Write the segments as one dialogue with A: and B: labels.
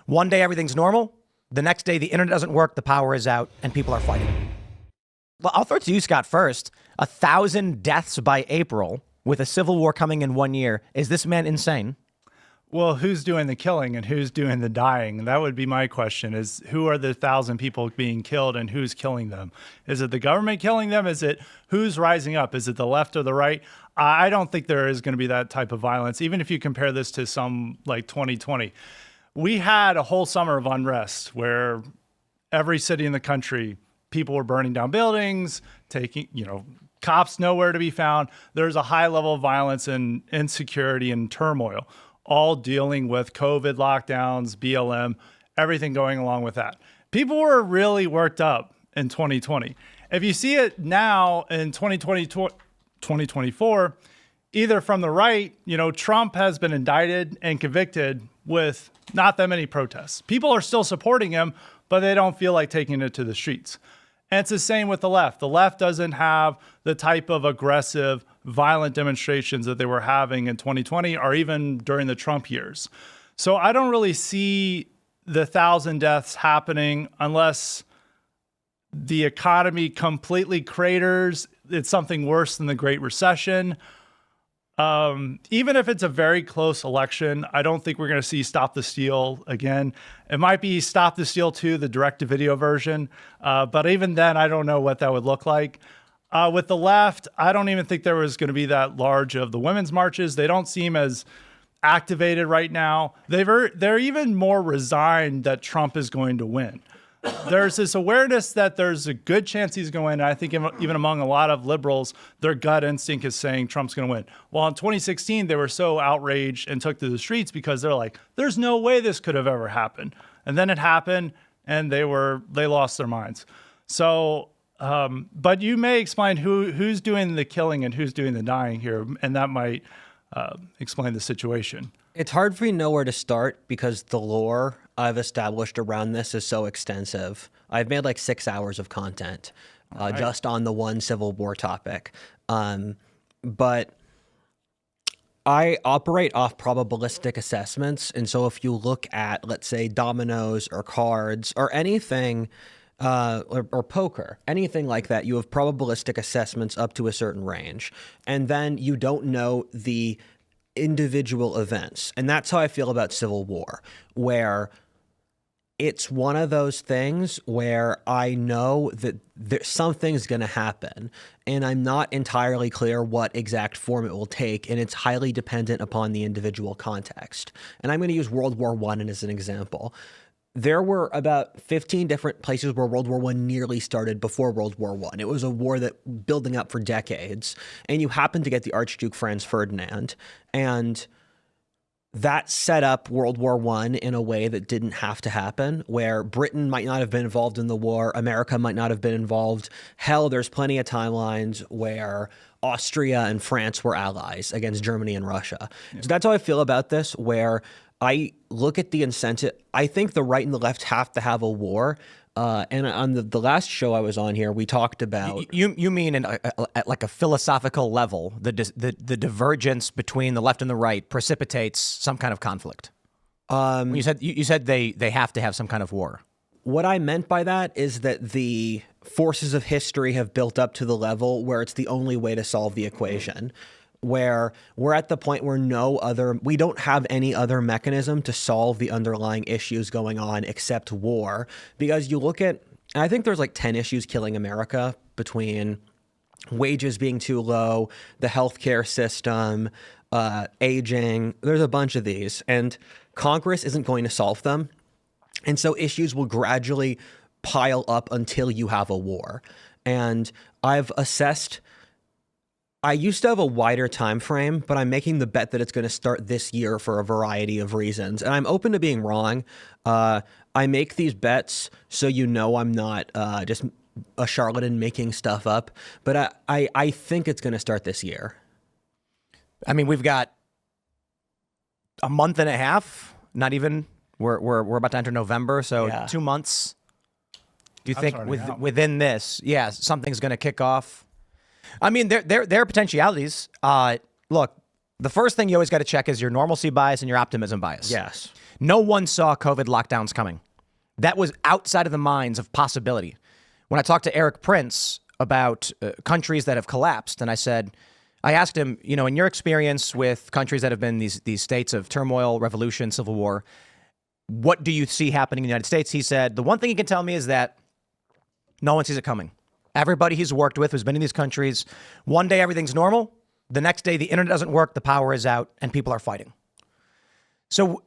A: One day everything's normal. The next day the internet doesn't work, the power is out, and people are fighting. Well, I'll throw it to you, Scott, first. 1,000 deaths by April with a civil war coming in 1 year. Is this man insane?
B: Well, who's doing the killing and who's doing the dying? That would be my question, is who are the 1,000 people being killed and who's killing them? Is it the government killing them? Is it who's rising up? Is it the left or the right? I don't think there is going to be that type of violence, even if you compare this to some like 2020. We had a whole summer of unrest where every city in the country, people were burning down buildings, taking, cops nowhere to be found. There's a high level of violence and insecurity and turmoil, all dealing with COVID lockdowns, BLM, everything going along with that. People were really worked up in 2020. If you see it now in 2024, either from the right, Trump has been indicted and convicted with not that many protests. People are still supporting him, but they don't feel like taking it to the streets. And it's the same with the left. The left doesn't have the type of aggressive, violent demonstrations that they were having in 2020 or even during the Trump years. So I don't really see the 1,000 deaths happening unless the economy completely craters. It's something worse than the Great Recession. Even if it's a very close election, I don't think we're going to see Stop the Steal again. It might be Stop the Steal 2, the direct-to-video version. But even then, I don't know what that would look like. With the left, I don't even think there was going to be that large of the women's marches. They don't seem as activated right now. They're even more resigned that Trump is going to win. There's this awareness that there's a good chance he's going to win. And I think even among a lot of liberals, their gut instinct is saying Trump's going to win. Well, in 2016, they were so outraged and took to the streets because they're like, there's no way this could have ever happened. And then it happened and they lost their minds. So, but you may explain who's doing the killing and who's doing the dying here. And that might explain the situation.
C: It's hard for me to know where to start because the lore I've established around this is so extensive. I've made like 6 hours of content just on the one Civil War topic. But I operate off probabilistic assessments. And so if you look at, let's say, dominoes or cards or anything, or poker, anything like that, you have probabilistic assessments up to a certain range. And then you don't know the individual events. And that's how I feel about Civil War, where it's one of those things where I know that something's going to happen, and I'm not entirely clear what exact form it will take, and it's highly dependent upon the individual context. And I'm going to use World War I as an example. There were about 15 different places where World War I nearly started before World War I. It was a war that building up for decades. And you happened to get the Archduke Franz Ferdinand. And that set up World War I in a way that didn't have to happen, where Britain might not have been involved in the war. America might not have been involved. Hell, there's plenty of timelines where Austria and France were allies against Germany and Russia. Yeah. So that's how I feel about this, where I look at the incentive. I think the right and the left have to have a war. And on the last show I was on here, we talked about...
A: You mean at like a philosophical level, the divergence between the left and the right precipitates some kind of conflict? You said they have to have some kind of war.
C: What I meant by that is that the forces of history have built up to the level where it's the only way to solve the equation. Where we're at the point where we don't have any other mechanism to solve the underlying issues going on except war. Because you look at, I think there's like 10 issues killing America, between wages being too low, the healthcare system, aging. There's a bunch of these, and Congress isn't going to solve them. And so issues will gradually pile up until you have a war. And I've assessed... I used to have a wider time frame, but I'm making the bet that it's going to start this year for a variety of reasons. And I'm open to being wrong. I make these bets so I'm not just a charlatan making stuff up. But I think it's going to start this year.
A: I mean, we've got a month and a half. Not even. We're about to enter November, so yeah. 2 months. Do you think within this, something's going to kick off? I mean, there are potentialities. Look, the first thing you always got to check is your normalcy bias and your optimism bias.
C: Yes.
A: No one saw COVID lockdowns coming. That was outside of the minds of possibility. When I talked to Eric Prince about countries that have collapsed, and I asked him, in your experience with countries that have been these states of turmoil, revolution, civil war, what do you see happening in the United States? He said, the one thing he can tell me is that no one sees it coming. Everybody he's worked with who's been in these countries, one day everything's normal. The next day the internet doesn't work, the power is out, and people are fighting. So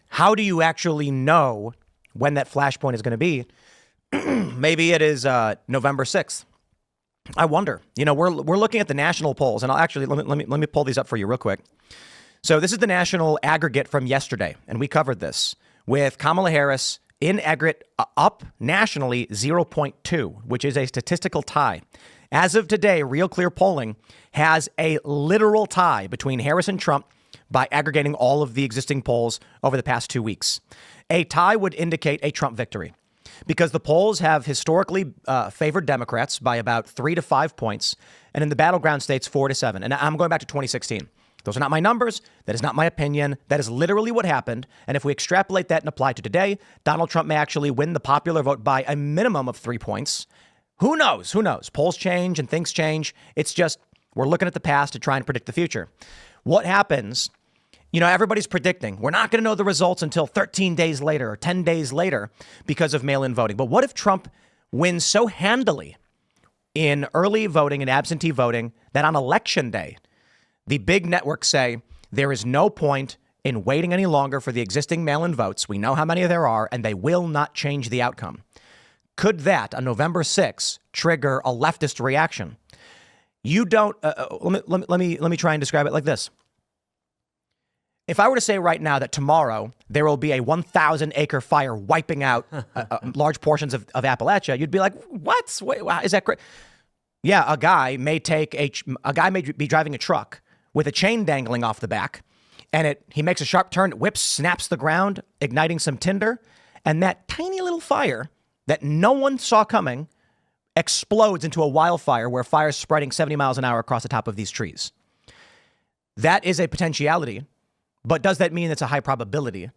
A: how do you actually know when that flashpoint is going to be? Maybe it is November 6th. I wonder. We're looking at the national polls, and I'll actually let me pull these up for you real quick. So this is the national aggregate from yesterday, and we covered this with Kamala Harris in aggregate up nationally 0.2, which is a statistical tie. As of today, Real Clear Polling has a literal tie between Harris and Trump by aggregating all of the existing polls over the past 2 weeks. A tie would indicate a Trump victory because the polls have historically favored Democrats by about 3 to 5 points, and in the battleground states 4 to 7. And I'm going back to 2016. Those are not my numbers. That is not my opinion. That is literally what happened. And if we extrapolate that and apply to today, Donald Trump may actually win the popular vote by a minimum of 3 points. Who knows? Who knows? Polls change and things change. It's just we're looking at the past to try and predict the future. What happens? Everybody's predicting we're not going to know the results until 13 days later or 10 days later because of mail-in voting. But what if Trump wins so handily in early voting and absentee voting that on election day, the big networks say there is no point in waiting any longer for the existing mail-in votes. We know how many there are, and they will not change the outcome. Could that, on November 6th, trigger a leftist reaction? You don't. Let me try and describe it like this. If I were to say right now that tomorrow there will be a 1,000-acre fire wiping out large portions of Appalachia, you'd be like, "What? Wait, wow, is that great?" Yeah, a guy may be driving a truck with a chain dangling off the back, and he makes a sharp turn, whips, snaps the ground, igniting some tinder, and that tiny little fire that no one saw coming explodes into a wildfire where fire's spreading 70 miles an hour across the top of these trees. That is a potentiality, but does that mean it's a high probability?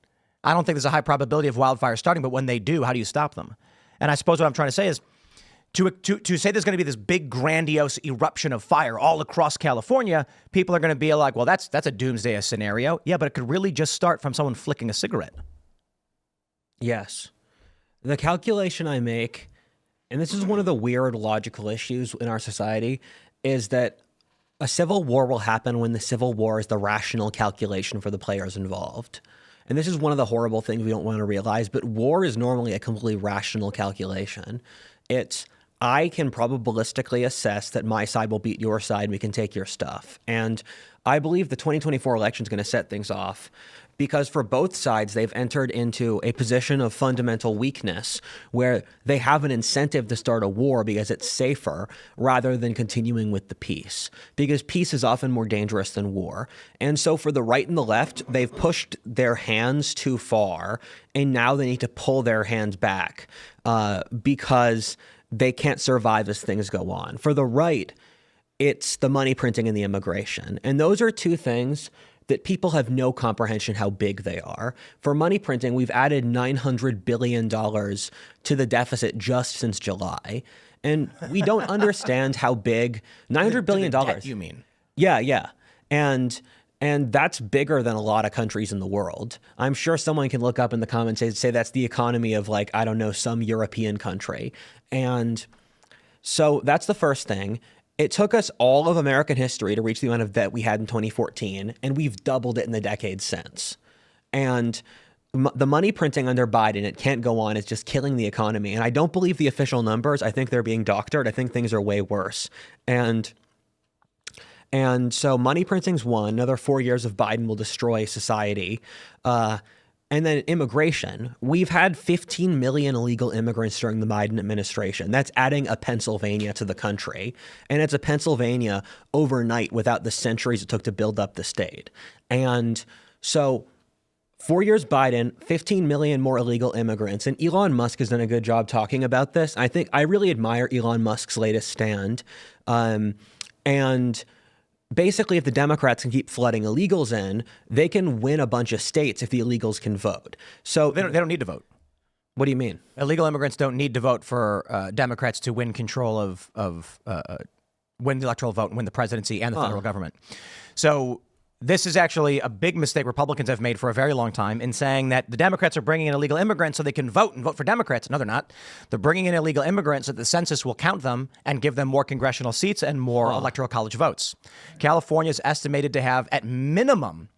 A: I don't think there's a high probability of wildfires starting, but when they do, how do you stop them? And I suppose what I'm trying to say is, to say there's going to be this big grandiose eruption of fire all across California, people are going to be like, well, that's a doomsday scenario. Yeah, but it could really just start from someone flicking a cigarette.
C: Yes. The calculation I make, and this is one of the weird logical issues in our society, is that a civil war will happen when the civil war is the rational calculation for the players involved. And this is one of the horrible things we don't want to realize, but war is normally a completely rational calculation. I can probabilistically assess that my side will beat your side and we can take your stuff. And I believe the 2024 election is going to set things off because for both sides, they've entered into a position of fundamental weakness where they have an incentive to start a war because it's safer rather than continuing with the peace, because peace is often more dangerous than war. And so for the right and the left, they've pushed their hands too far, and now they need to pull their hands back because they can't survive as things go on. For the right, it's the money printing and the immigration. And those are two things that people have no comprehension how big they are. For money printing, we've added $900 billion to the deficit just since July. And we don't understand how big $900 billion.
A: Debt, you mean?
C: Yeah. And that's bigger than a lot of countries in the world. I'm sure someone can look up in the comments and say that's the economy of some European country. And so that's the first thing. It took us all of American history to reach the amount of debt we had in 2014, and we've doubled it in the decades since. And the money printing under Biden, it can't go on. It's just killing the economy. And I don't believe the official numbers. I think they're being doctored. I think things are way worse. And so money printing's one. Another 4 years of Biden will destroy society. And then immigration. We've had 15 million illegal immigrants during the Biden administration. That's adding a Pennsylvania to the country. And it's a Pennsylvania overnight without the centuries it took to build up the state. And so 4 years Biden, 15 million more illegal immigrants. And Elon Musk has done a good job talking about this. I really admire Elon Musk's latest stand. And basically, if the Democrats can keep flooding illegals in, they can win a bunch of states if the illegals can vote. So
A: They don't need to vote.
C: what do you mean?
A: Illegal immigrants don't need to vote for Democrats to win control win the electoral vote and win the presidency and the federal government. So this is actually a big mistake Republicans have made for a very long time in saying that the Democrats are bringing in illegal immigrants so they can vote and vote for Democrats. No, they're not. They're bringing in illegal immigrants so that the census will count them and give them more congressional seats and more electoral college votes. California is estimated to have, at minimum,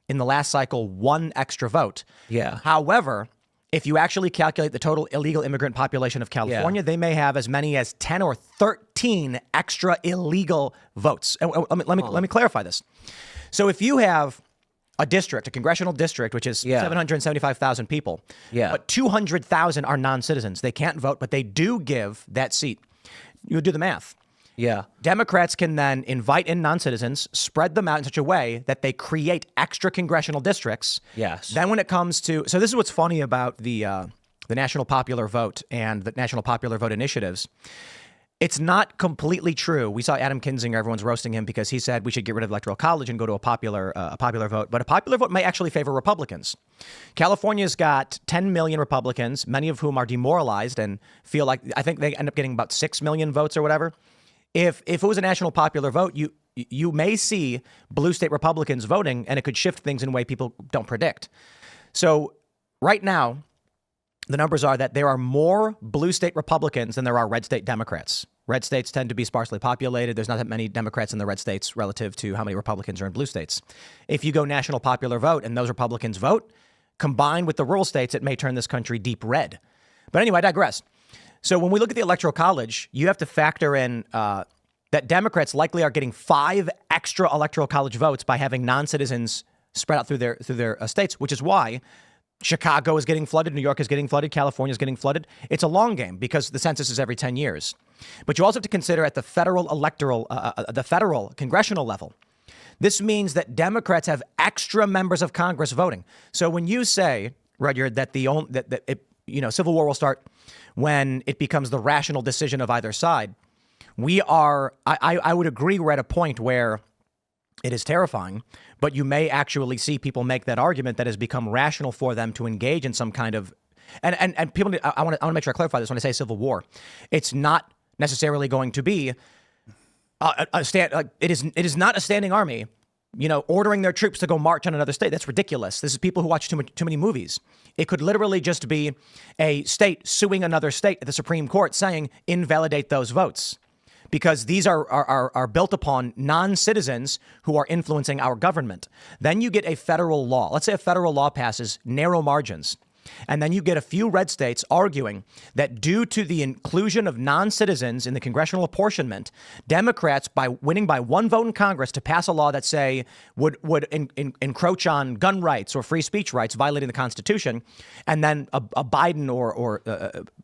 A: in the last cycle, 1 extra vote.
C: Yeah.
A: However, if you actually calculate the total illegal immigrant population of California, they may have as many as 10 or 13 extra illegal votes. And let me clarify this. So if you have a district, a congressional district, which is 775,000 people, but 200,000 are non-citizens. They can't vote, but they do give that seat. You do the math.
C: Yeah.
A: Democrats can then invite in non-citizens, spread them out in such a way that they create extra congressional districts.
C: Yes.
A: Then when it comes to, so this is what's funny about the national popular vote and the national popular vote initiatives. It's not completely true. We saw Adam Kinzinger, everyone's roasting him because he said we should get rid of electoral college and go to a popular vote. But a popular vote may actually favor Republicans. California's got 10 million Republicans, many of whom are demoralized and feel like, I think they end up getting about 6 million votes or whatever. If it was a national popular vote, you may see blue state Republicans voting, and it could shift things in a way people don't predict. So right now, the numbers are that there are more blue state Republicans than there are red state Democrats. Red states tend to be sparsely populated. There's not that many Democrats in the red states relative to how many Republicans are in blue states. If you go national popular vote and those Republicans vote, combined with the rural states, it may turn this country deep red. But anyway, I digress. So when we look at the Electoral College, you have to factor in that Democrats likely are getting 5 extra Electoral College votes by having non-citizens spread out through their states, which is why Chicago is getting flooded, New York is getting flooded, California is getting flooded. It's a long game because the census is every 10 years. But you also have to consider at the federal congressional level. This means that Democrats have extra members of Congress voting. So when you say, Rudyard, that civil war will start when it becomes the rational decision of either side, I would agree we're at a point where it is terrifying, but you may actually see people make that argument that has become rational for them to engage in some kind of, and people, I want to make sure I clarify this when I say civil war. It's not necessarily going to be it is not a standing army, ordering their troops to go march on another state. That's ridiculous. This is people who watch too many movies. It could literally just be a state suing another state at the Supreme Court saying invalidate those votes. Because these are built upon non-citizens who are influencing our government. Then you get a federal law. Let's say a federal law passes narrow margins. And then you get a few red states arguing that due to the inclusion of non-citizens in the congressional apportionment, Democrats, by winning by 1 vote in Congress to pass a law that, say, would encroach on gun rights or free speech rights, violating the Constitution, and then a Biden or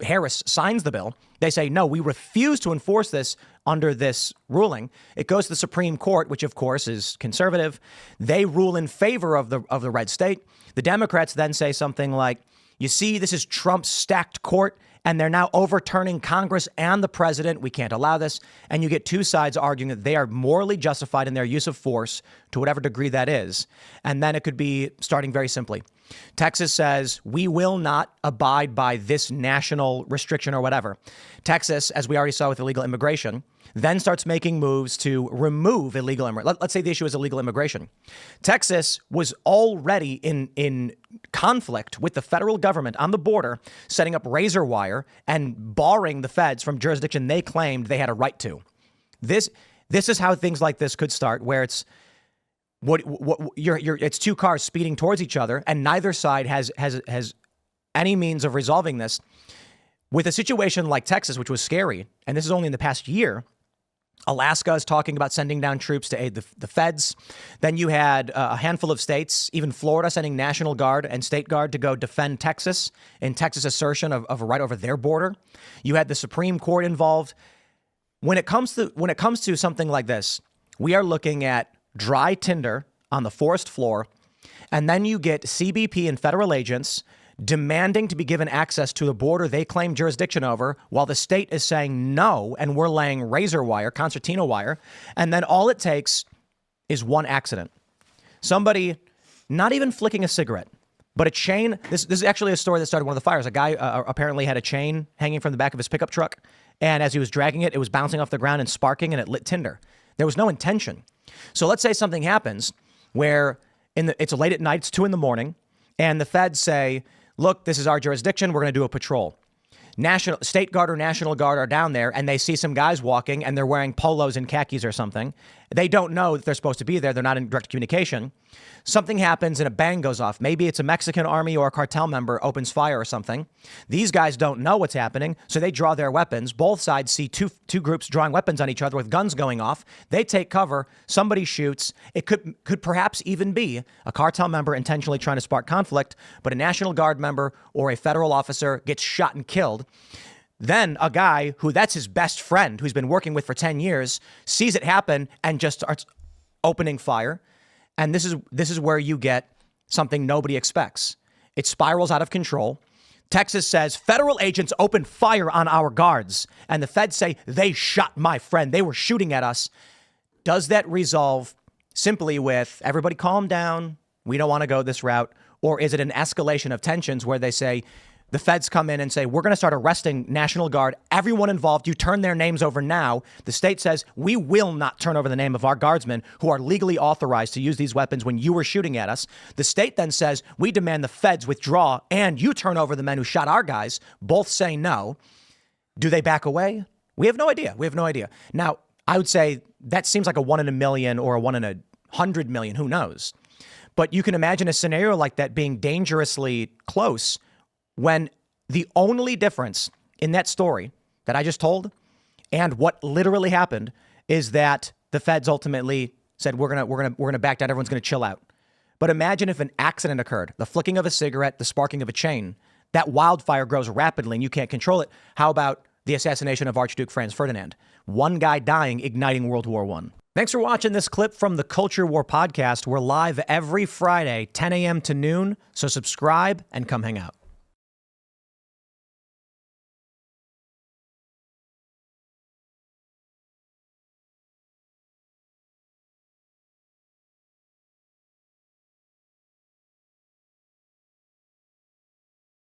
A: Harris signs the bill, they say, no, we refuse to enforce this under this ruling. It goes to the Supreme Court, which, of course, is conservative. They rule in favor of the red state. The Democrats then say something like, you see, this is Trump's stacked court, and they're now overturning Congress and the president. We can't allow this. And you get two sides arguing that they are morally justified in their use of force to whatever degree that is. And then it could be starting very simply. Texas says, we will not abide by this national restriction or whatever. Texas, as we already saw with illegal immigration, then starts making moves to remove illegal immigration. Let's say the issue is illegal immigration. Texas was already in conflict with the federal government on the border, setting up razor wire and barring the feds from jurisdiction they claimed they had a right to. This is how things like this could start, where it's it's 2 cars speeding towards each other, and neither side has any means of resolving this. With a situation like Texas, which was scary, and this is only in the past year, Alaska is talking about sending down troops to aid the feds. Then you had a handful of states, even Florida, sending National Guard and State Guard to go defend Texas in Texas' assertion of a right over their border. You had the Supreme Court involved. When it comes to something like this, we are looking at dry tinder on the forest floor, and then you get CBP and federal agents demanding to be given access to the border they claim jurisdiction over, while the state is saying no, and we're laying razor wire, concertina wire. And then all it takes is one accident. Somebody not even flicking a cigarette, but a chain. This is actually a story that started one of the fires. A guy apparently had a chain hanging from the back of his pickup truck. And as he was dragging it, it was bouncing off the ground and sparking, and it lit tinder. There was no intention. So let's say something happens where it's late at night, it's 2 a.m, and the feds say, look, this is our jurisdiction. We're going to do a patrol. State Guard or National Guard are down there, and they see some guys walking, and they're wearing polos and khakis or something. They don't know that they're supposed to be there. They're not in direct communication. Something happens and a bang goes off. Maybe it's a Mexican army or a cartel member opens fire or something. These guys don't know what's happening, so they draw their weapons. Both sides see two groups drawing weapons on each other with guns going off. They take cover. Somebody shoots. It could perhaps even be a cartel member intentionally trying to spark conflict, but a National Guard member or a federal officer gets shot and killed. Then a guy who that's his best friend, who's been working with for 10 years, sees it happen and just starts opening fire. And this is where you get something nobody expects. It spirals out of control. Texas says federal agents opened fire on our guards, and the feds say they shot my friend. They were shooting at us. Does that resolve simply with everybody calm down? We don't want to go this route. Or is it an escalation of tensions where they say, the feds come in and say, we're going to start arresting National Guard, everyone involved. You turn their names over now. The state says, we will not turn over the name of our guardsmen who are legally authorized to use these weapons when you were shooting at us. The state then says, we demand the feds withdraw and you turn over the men who shot our guys. Both say no. Do they back away? We have no idea. Now, I would say that seems like a 1 in a million or a 1 in 100 million. Who knows? But you can imagine a scenario like that being dangerously close when the only difference in that story that I just told and what literally happened is that the feds ultimately said, we're gonna back down. Everyone's going to chill out. But imagine if an accident occurred, the flicking of a cigarette, the sparking of a chain, that wildfire grows rapidly and you can't control it. How about the assassination of Archduke Franz Ferdinand? One guy dying, igniting World War I. Thanks for watching this clip from the Culture War podcast. We're live every Friday, 10 a.m. to noon. So subscribe and come hang out.